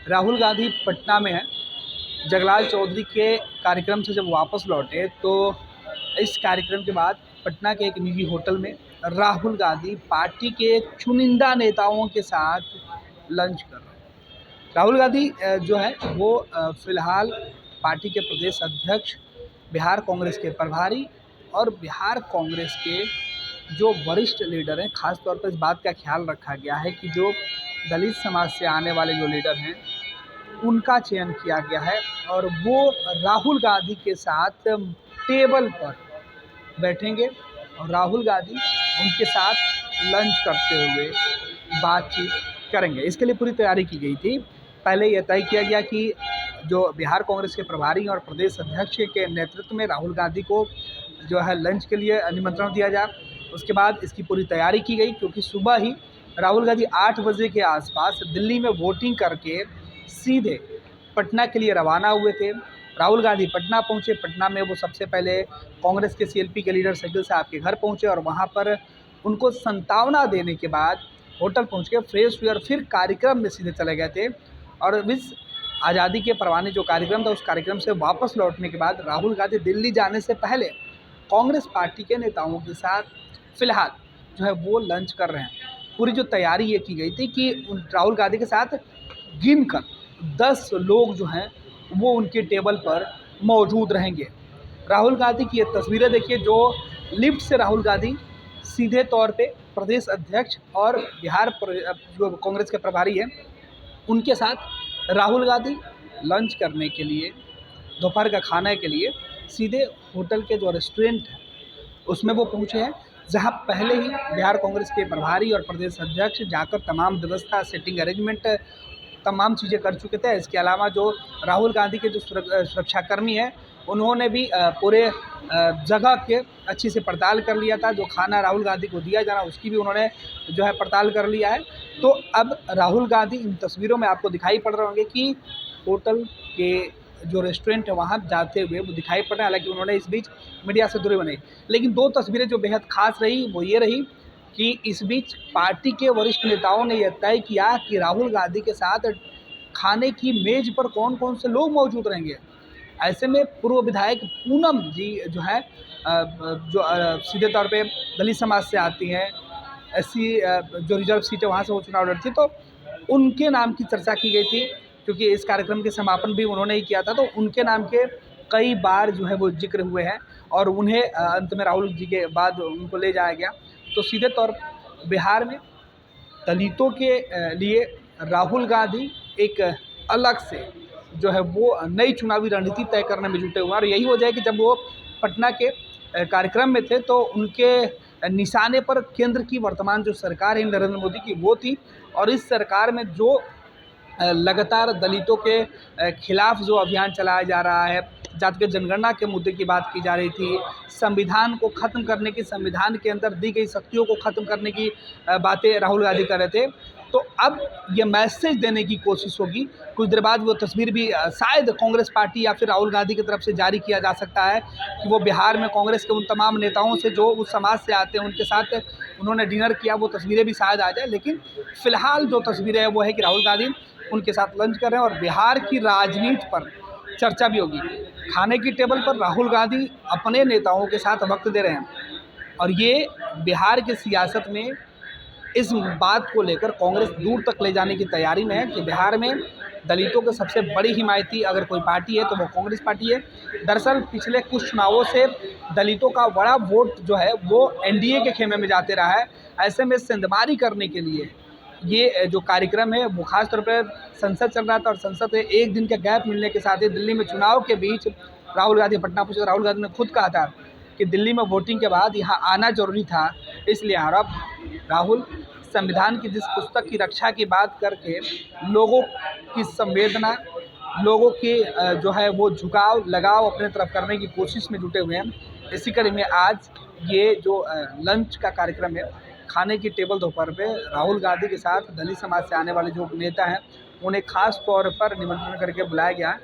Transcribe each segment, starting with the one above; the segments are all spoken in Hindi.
राहुल गांधी पटना में हैं। जगलाल चौधरी के कार्यक्रम से जब वापस लौटे तो इस कार्यक्रम के बाद पटना के एक निजी होटल में राहुल गांधी पार्टी के चुनिंदा नेताओं के साथ लंच कर रहे हैं। राहुल गांधी जो है वो फिलहाल पार्टी के प्रदेश अध्यक्ष, बिहार कांग्रेस के प्रभारी और बिहार कांग्रेस के जो वरिष्ठ लीडर हैं, ख़ास तौर पर इस बात का ख्याल रखा गया है कि जो दलित समाज से आने वाले जो लीडर हैं उनका चयन किया गया है और वो राहुल गांधी के साथ टेबल पर बैठेंगे और राहुल गांधी उनके साथ लंच करते हुए बातचीत करेंगे। इसके लिए पूरी तैयारी की गई थी। पहले यह तय किया गया कि जो बिहार कांग्रेस के प्रभारी और प्रदेश अध्यक्ष के नेतृत्व में राहुल गांधी को जो है लंच के लिए निमंत्रण दिया जाए। उसके बाद इसकी पूरी तैयारी की गई, क्योंकि सुबह ही राहुल गांधी 8 बजे के आसपास दिल्ली में वोटिंग करके सीधे पटना के लिए रवाना हुए थे। राहुल गांधी पटना पहुंचे। पटना में वो सबसे पहले कांग्रेस के सीएलपी के लीडर शकील साहब के घर पहुंचे और वहां पर उनको संतावना देने के बाद होटल पहुंच के फ्रेश हुए और फिर कार्यक्रम में सीधे चले गए थे। और इस आज़ादी के परवाने जो कार्यक्रम था, उस कार्यक्रम से वापस लौटने के बाद राहुल गांधी दिल्ली जाने से पहले कांग्रेस पार्टी के नेताओं के साथ फिलहाल जो है वो लंच कर रहे हैं। पूरी जो तैयारी ये की गई थी कि राहुल गांधी के साथ गिनकर 10 लोग जो हैं वो उनके टेबल पर मौजूद रहेंगे। राहुल गांधी की ये तस्वीरें देखिए, जो लिफ्ट से राहुल गांधी सीधे तौर पे प्रदेश अध्यक्ष और बिहार जो कांग्रेस के प्रभारी हैं उनके साथ राहुल गांधी लंच करने के लिए, दोपहर का खाने के लिए सीधे होटल के जो रेस्टोरेंट है उसमें वो पहुँचे हैं, जहां पहले ही बिहार कांग्रेस के प्रभारी और प्रदेश अध्यक्ष जाकर तमाम व्यवस्था, सेटिंग अरेंजमेंट, तमाम चीज़ें कर चुके थे। इसके अलावा जो राहुल गांधी के जो सुरक्षाकर्मी हैं उन्होंने भी पूरे जगह के अच्छे से पड़ताल कर लिया था। जो खाना राहुल गांधी को दिया जाना उसकी भी उन्होंने जो है पड़ताल कर लिया है। तो अब राहुल गांधी इन तस्वीरों में आपको दिखाई पड़ रहे होंगे कि होटल के जो रेस्टोरेंट है वहाँ जाते हुए वो दिखाई पड़ रहे हैं। हालांकि उन्होंने इस बीच मीडिया से दूरी बनाई, लेकिन 2 तस्वीरें जो बेहद खास रही वो ये रही कि इस बीच पार्टी के वरिष्ठ नेताओं ने यह तय किया कि राहुल गांधी के साथ खाने की मेज पर कौन कौन से लोग मौजूद रहेंगे। ऐसे में पूर्व विधायक पूनम जी जो है जो सीधे तौर पे दलित समाज से आती हैं, ऐसी जो रिजर्व सीट है वहाँ से वो चुनाव लड़ती, तो उनके नाम की चर्चा की गई थी। क्योंकि इस कार्यक्रम के समापन भी उन्होंने ही किया था, तो उनके नाम के कई बार जो है वो जिक्र हुए हैं और उन्हें अंत में राहुल जी के बाद उनको ले जाया गया। तो सीधे तौर बिहार में दलितों के लिए राहुल गांधी एक अलग से जो है वो नई चुनावी रणनीति तय करने में जुटे हुए हैं। और यही वजह है कि जब वो पटना के कार्यक्रम में थे तो उनके निशाने पर केंद्र की वर्तमान जो सरकार है नरेंद्र मोदी की वो थी। और इस सरकार में जो लगातार दलितों के खिलाफ जो अभियान चलाया जा रहा है, जातिगत जनगणना के मुद्दे की बात की जा रही थी, संविधान को ख़त्म करने की, संविधान के अंदर दी गई शक्तियों को ख़त्म करने की बातें राहुल गांधी कर रहे थे। तो अब ये मैसेज देने की कोशिश होगी। कुछ देर बाद वो तस्वीर भी शायद कांग्रेस पार्टी या फिर राहुल गांधी की तरफ से जारी किया जा सकता है कि वो बिहार में कांग्रेस के उन तमाम नेताओं से जो उस समाज से आते हैं उनके साथ उन्होंने डिनर किया, वो तस्वीरें भी शायद आ जाए। लेकिन फ़िलहाल जो तस्वीरें हैं वो है कि राहुल गांधी उनके साथ लंच कर रहे हैं और बिहार की राजनीति पर चर्चा भी होगी। खाने की टेबल पर राहुल गांधी अपने नेताओं के साथ वक्त दे रहे हैं और ये बिहार की सियासत में इस बात को लेकर कांग्रेस दूर तक ले जाने की तैयारी में है कि बिहार में दलितों के सबसे बड़ी हिमायती अगर कोई पार्टी है तो वो कांग्रेस पार्टी है। दरअसल पिछले कुछ चुनावों से दलितों का बड़ा वोट जो है वो एनडीए के खेमे में जाते रहा है। ऐसे में सेंधमारी करने के लिए ये जो कार्यक्रम है वो खास तौर पर संसद चल रहा था और संसद में एक दिन का गैप मिलने के साथ ही दिल्ली में चुनाव के बीच राहुल गांधी पटना पहुंचे। राहुल गांधी ने खुद कहा था कि दिल्ली में वोटिंग के बाद यहाँ आना जरूरी था, इसलिए अब राहुल संविधान की जिस पुस्तक की रक्षा की बात करके लोगों की संवेदना, लोगों के जो है वो झुकाव लगाव अपने तरफ करने की कोशिश में जुटे हुए हैं। इसी कड़ी में आज ये जो लंच का कार्यक्रम है, खाने की टेबल दोपहर पे राहुल गांधी के साथ दलित समाज से आने वाले जो नेता हैं उन्हें खास तौर पर निमंत्रण करके बुलाया गया है।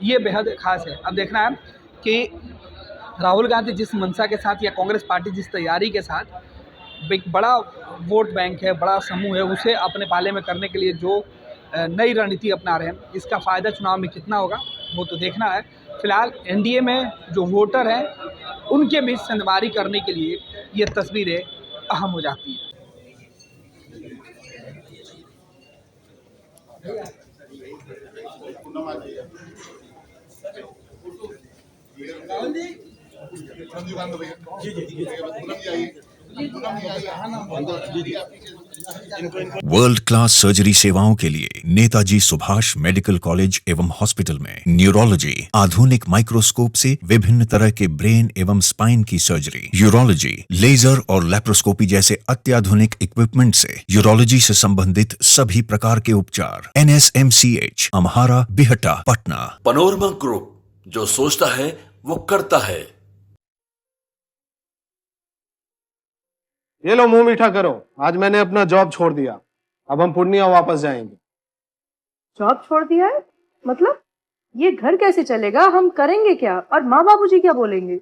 ये बेहद खास है। अब देखना है कि राहुल गांधी जिस मंशा के साथ या कांग्रेस पार्टी जिस तैयारी के साथ एक बड़ा वोट बैंक है, बड़ा समूह है, उसे अपने पाले में करने के लिए जो नई रणनीति अपना रहे हैं। इसका फ़ायदा चुनाव में कितना होगा वो तो देखना है। फिलहाल एनडीए में जो वोटर हैं उनके बीच संगवारी करने के लिए ये तस्वीरें अहम हो जाती हैं। वर्ल्ड क्लास सर्जरी सेवाओं के लिए नेताजी सुभाष मेडिकल कॉलेज एवं हॉस्पिटल में न्यूरोलॉजी, आधुनिक माइक्रोस्कोप से विभिन्न तरह के ब्रेन एवं स्पाइन की सर्जरी, यूरोलॉजी, लेजर और लेप्रोस्कोपी जैसे अत्याधुनिक इक्विपमेंट से यूरोलॉजी से संबंधित सभी प्रकार के उपचार। NSMCH, Amhara, Bihta, Patna. Panorama group, जो सोचता है वो करता है। ये लो मुंह मीठा करो, आज मैंने अपना जॉब छोड़ दिया, अब हम पूर्णिया वापस जाएंगे। जॉब छोड़ दिया है? मतलब ये घर कैसे चलेगा? हम करेंगे क्या? और माँ बाबूजी क्या बोलेंगे?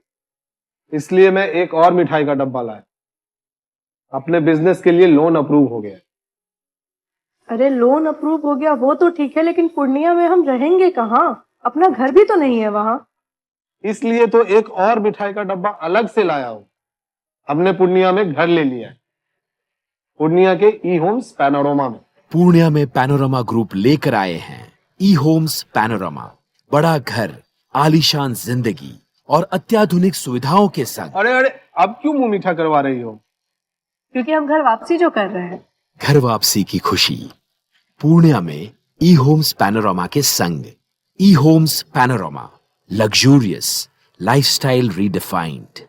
इसलिए मैं एक और मिठाई का डब्बा लाया। अपने बिजनेस के लिए लोन अप्रूव हो गया। अरे लोन अप्रूव हो गया वो तो ठीक है, लेकिन पूर्णिया में हम रहेंगे कहाँ? अपना घर भी तो नहीं है वहाँ। इसलिए तो एक और मिठाई का डब्बा अलग से लाया हूँ। हमने पूर्णिया में घर ले लिया है, पूर्णिया के ई होम्स पैनोरमा में। पूर्णिया में पैनोरमा ग्रुप लेकर आए हैं ई होम्स पैनोरमा। बड़ा घर, आलीशान जिंदगी और अत्याधुनिक सुविधाओं के संग। अरे अरे, अब क्यों मुंह मीठा करवा रही हो? क्योंकि हम घर वापसी जो कर रहे हैं। घर वापसी की खुशी पूर्णिया में ई होम्स पैनोरमा के संग। ई homes Panorama, luxurious lifestyle redefined.